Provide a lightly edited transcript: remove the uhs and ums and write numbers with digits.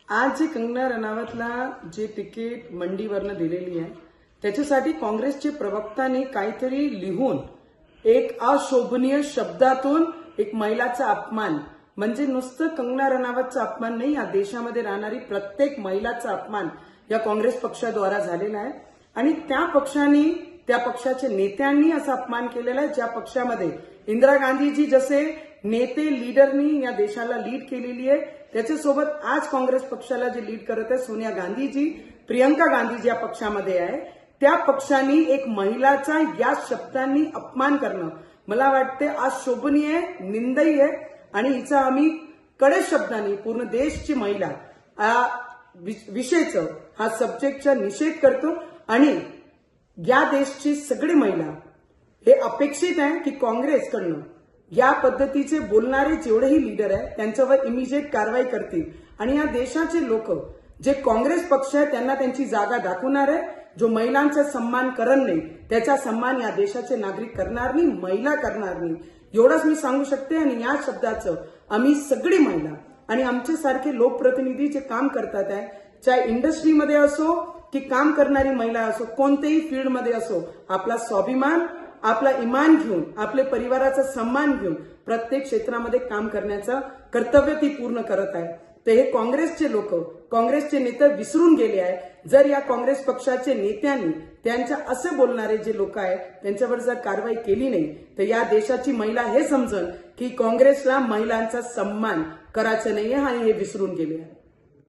आज जे कंगना रनावतला जे तिकीट मंडीवरनं दिलेली आहे त्याच्यासाठी काँग्रेसचे प्रवक्त्यांनी काहीतरी लिहून एक अशोभनीय शब्दातून एक महिलाचा अपमान म्हणजे नुसतं कंगना रनावतचा अपमान नाही, या देशामध्ये राहणारी प्रत्येक महिलाचा अपमान या काँग्रेस पक्षाद्वारा झालेला आहे। आणि त्या पक्षाच्या नेत्यांनी असा अपमान केलेला आहे ज्या पक्षामध्ये इंदिरा गांधीजी जसे नेते लीडरनी या देशाला लीड केलेली आहे, त्याच्यासोबत आज काँग्रेस पक्षाला जे लीड करत आहे सोनिया गांधीजी, प्रियंका गांधीजी या पक्षामध्ये आहे, त्या पक्षांनी एक महिलाचा या शब्दांनी अपमान करणं मला वाटते आज शोभनीय निंदनीय आहे। आणि हिचा आम्ही कडक शब्दांनी पूर्ण देशची महिला विषयचं हा सब्जेक्टचा निषेध करतो। आणि या देशची सगळी महिला हे अपेक्षित आहे की काँग्रेसकडनं या पद्धतीचे बोलणारे जेवढेही लीडर आहे त्यांच्यावर इमिजिएट कारवाई करतील आणि या देशाचे लोक जे काँग्रेस पक्ष आहे त्यांना त्यांची जागा दाखवणार आहे। जो महिलांचा सन्मान करत नाही त्याचा सन्मान या देशाचे नागरिक करणार नाही, महिला करणार नाही, एवढंच मी सांगू शकते। आणि या शब्दाचं आम्ही सगळी महिला आणि आमचे सारखे लोकप्रतिनिधी जे काम करतात आहे, चाहे इंडस्ट्रीमध्ये असो की काम करणारी महिला असो, कोणत्याही फील्डमध्ये असो, आपला स्वाभिमान आपला इमान घेऊन आपले परिवाराचा सन्मान घेऊन प्रत्येक क्षेत्रामध्ये काम करण्याचं कर्तव्य ती पूर्ण करत आहे। तर हे काँग्रेसचे लोक, काँग्रेसचे नेते विसरून गेले आहे। जर या काँग्रेस पक्षाचे नेत्यांनी त्यांच्या असे बोलणारे जे लोक आहेत त्यांच्यावर जर कारवाई केली नाही तर या देशाची महिला हे समजन की काँग्रेसला महिलांचा सन्मान करायचा नाहीये आणि हे विसरून गेले आहे।